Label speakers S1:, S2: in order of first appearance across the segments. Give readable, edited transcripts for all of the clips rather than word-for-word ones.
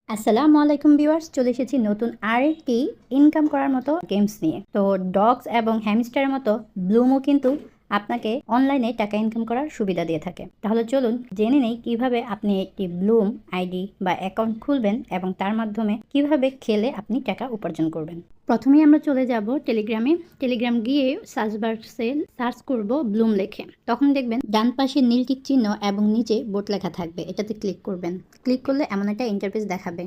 S1: আসসালামু আলাইকুম ভিউয়ার্স, চলে এসেছি নতুন আরেকটি ইনকাম করার মতো গেমস নিয়ে। তো ডগস এবং হ্যামস্টারের মতো ব্লুমও কিন্তু আপনাকে অনলাইনে টাকা ইনকাম করার সুবিধা দিয়ে থাকে। তাহলে চলুন জেনে নেই কিভাবে আপনি একটি ব্লুম আইডি বা অ্যাকাউন্ট খুলবেন এবং তার মাধ্যমে কিভাবে খেলে আপনি টাকা উপার্জন করবেন। প্রথমেই আমরা চলে যাব টেলিগ্রাম গিয়ে সার্চ বাক্সে সার্চ করব ব্লুম লেখে। তখন দেখবেন ডান পাশে নীল টিক চিহ্ন এবং নিচে বোট লেখা থাকবে, এটাতে ক্লিক করবেন। ক্লিক করলে এমন একটা ইন্টারফেস দেখাবে।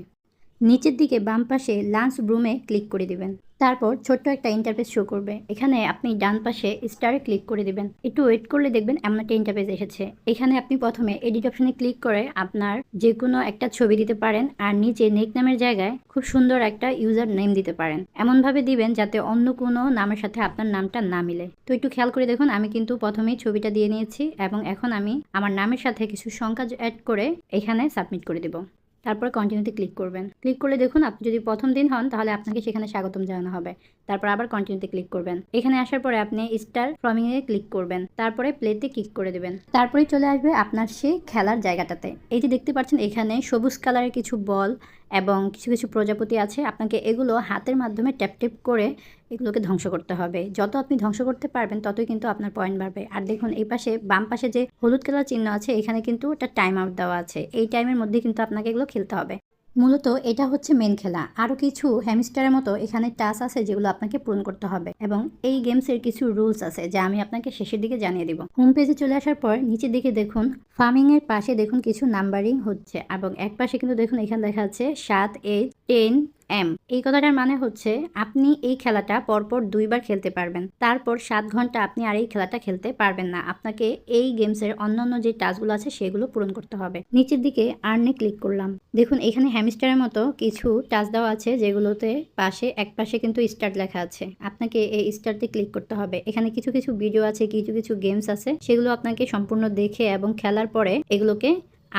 S1: নিচের দিকে বাম পাশে লাঞ্চ ব্রুমে ক্লিক করে দিবেন। তারপর ছোট্ট একটা ইন্টারফেস শো করবে। এখানে আপনি ডান পাশে স্টারে ক্লিক করে দিবেন। একটু ওয়েট করলে দেখবেন এমন একটা ইন্টারফেস এসেছে। এখানে আপনি প্রথমে এডিট অপশনে ক্লিক করে আপনার যে কোনো একটা ছবি দিতে পারেন, আর নিচে নেক নামের জায়গায় খুব সুন্দর একটা ইউজার নেম দিতে পারেন। এমনভাবে দিবেন যাতে অন্য কোনো নামের সাথে আপনার নামটা না মিলে। তো একটু খেয়াল করে দেখুন, আমি কিন্তু প্রথমেই ছবিটা দিয়ে নিয়েছি এবং এখন আমি আমার নামের সাথে কিছু সংখ্যা অ্যাড করে এখানে সাবমিট করে দেব। তারপর কন্টিনিউতে ক্লিক করবেন। ক্লিক করলে দেখুন আপনি যদি প্রথম দিন হন তাহলে আপনাকে সেখানে স্বাগতম জানানো হবে। তারপর আবার কন্টিনিউতে ক্লিক করবেন। এখানে আসার পরে আপনি স্টার ফ্রমিংয়ে ক্লিক করবেন। তারপরে প্লেতে ক্লিক করে দেবেন। তারপরেই চলে আসবে আপনার সেই খেলার জায়গাটাতে। এই যে দেখতে পাচ্ছেন এখানে সবুজ কালারের কিছু বল এবং কিছু কিছু প্রজাপতি আছে। আপনাকে এগুলো হাতের মাধ্যমে ট্যাপ ট্যাপ করে এগুলোকে ধ্বংস করতে হবে। যত আপনি ধ্বংস করতে পারবেন ততই কিন্তু আপনার পয়েন্ট বাড়বে। আর দেখুন এই পাশে বাম পাশে যে হলুদ কালার চিহ্ন আছে, এখানে কিন্তু একটা টাইম আউট দেওয়া আছে। এই টাইমের মধ্যে কিন্তু আপনাকে এগুলো খেলতে হবে। মূলত এটা হচ্ছে মেন খেলা। আরও কিছু হ্যামস্টারের মতো এখানে টাস্ক আছে যেগুলো আপনাকে পূরণ করতে হবে, এবং এই গেমসের কিছু রুলস আছে যা আমি আপনাকে শেষের দিকে জানিয়ে দিব। হোম পেজে চলে আসার পর নিচের দিকে দেখুন ফার্মিং এর পাশে দেখুন কিছু নাম্বারিং হচ্ছে, এবং এক পাশে কিন্তু দেখুন এখানে লেখা আছে 7, 8, 10 এম। এই কথাটার মানে হচ্ছে আপনি এই খেলাটা পরপর 2বার খেলতে পারবেন। তারপর 7 ঘন্টা আপনি আর এই খেলাটা খেলতে পারবেন না। আপনাকে এই গেমসের অন্যান্য যে টাস্কগুলো আছে সেগুলো পূরণ করতে হবে। নিচের দিকে আর্নে ক্লিক করলাম। দেখুন এখানে হ্যামস্টারের মতো কিছু টাস্ক দেওয়া আছে যেগুলোতে পাশে এক পাশে কিন্তু স্টার্ট লেখা আছে। আপনাকে এই স্টার্টে ক্লিক করতে হবে। এখানে কিছু কিছু ভিডিও আছে, কিছু কিছু গেমস আছে, সেগুলো আপনাকে সম্পূর্ণ দেখে এবং খেলার পরে এগুলোকে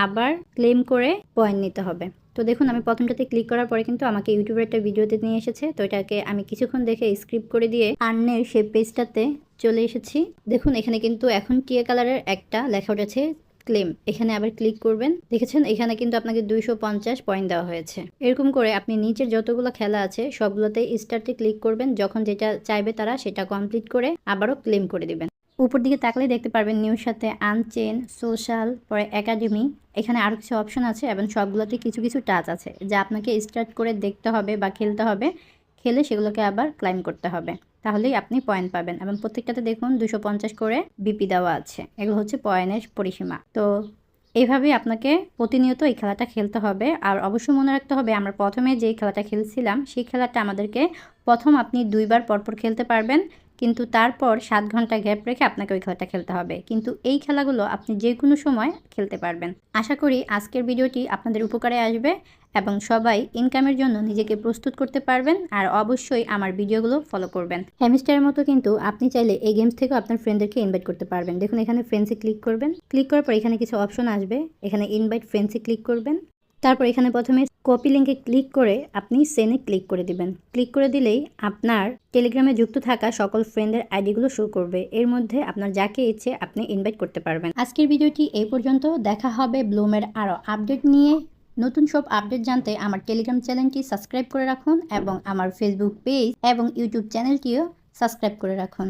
S1: আবার ক্লেম করে পয়েন্ট নিতে হবে। তো দেখুন আমি প্রথমটাতে ক্লিক করার পরে কিন্তু আমাকে ইউটিউবের একটা ভিডিওতে নিয়ে এসেছে। তো এটাকে আমি কিছুক্ষণ দেখে স্ক্রিপ্ট করে দিয়ে আর্নের সেই পেজটাতে চলে এসেছি। দেখুন এখানে কিন্তু এখন টিয়া কালারের একটা লেখা উঠেছে ক্লেম। এখানে আবার ক্লিক করবেন। দেখেছেন এখানে কিন্তু আপনাকে 250 পয়েন্ট দেওয়া হয়েছে। এরকম করে আপনি নিচের যতগুলো খেলা আছে সবগুলোতে স্টার্টে ক্লিক করবেন। যখন যেটা চাইবে তারা সেটা কমপ্লিট করে আবারও ক্লেম করে দিবেন। উপর দিকে তাকলে দেখতে পারবেন নিউর সাথে আনচেন, সোশ্যাল, পরে একাডেমি। এখানে আরও কিছু অপশন আছে এবং সবগুলোতে কিছু কিছু টাচ আছে যা আপনাকে স্টার্ট করে দেখতে হবে বা খেলতে হবে। খেলে সেগুলোকে আবার ক্লাইম করতে হবে, তাহলেই আপনি পয়েন্ট পাবেন। এবং প্রত্যেকটাতে দেখুন 250 করে বিপি দেওয়া আছে। এগুলো হচ্ছে পয়েন্টের পরিসীমা। তো এইভাবেই আপনাকে প্রতিনিয়ত এই খেলাটা খেলতে হবে। আর অবশ্যই মনে রাখতে হবে আমরা প্রথমে যেই খেলাটা খেলছিলাম সেই খেলাটা আমাদেরকে প্রথম আপনি 2বার পরপর খেলতে পারবেন, কিন্তু তারপর 7 ঘন্টা গ্যাপ রেখে আপনাকে ওই খেলাটা খেলতে হবে। কিন্তু এই খেলাগুলো আপনি যে কোনো সময় খেলতে পারবেন। আশা করি আজকের ভিডিওটি আপনাদের উপকারে আসবে এবং সবাই ইনকামের জন্য নিজেকে প্রস্তুত করতে পারবেন। আর অবশ্যই আমার ভিডিওগুলো ফলো করবেন। হ্যামস্টারের মতো কিন্তু আপনি চাইলে এই গেমস থেকেও আপনার ফ্রেন্ডদেরকে ইনভাইট করতে পারবেন। দেখুন এখানে ফ্রেন্ডসে ক্লিক করবেন। ক্লিক করার পর এখানে কিছু অপশন আসবে, এখানে ইনভাইট ফ্রেন্ডসে ক্লিক করবেন। তারপর এখানে প্রথমে কপি লিঙ্কে ক্লিক করে আপনি সেনে ক্লিক করে দিবেন। ক্লিক করে দিলেই আপনার টেলিগ্রামে যুক্ত থাকা সকল ফ্রেন্ডের আইডিগুলো শো করবে। এর মধ্যে আপনার যাকে ইচ্ছে আপনি ইনভাইট করতে পারবেন। আজকের ভিডিওটি এই পর্যন্ত। দেখা হবে ব্লুমের আরও আপডেট নিয়ে। নতুন সব আপডেট জানতে আমার টেলিগ্রাম চ্যানেলটি সাবস্ক্রাইব করে রাখুন এবং আমার ফেসবুক পেজ এবং ইউটিউব চ্যানেলটিও সাবস্ক্রাইব করে রাখুন।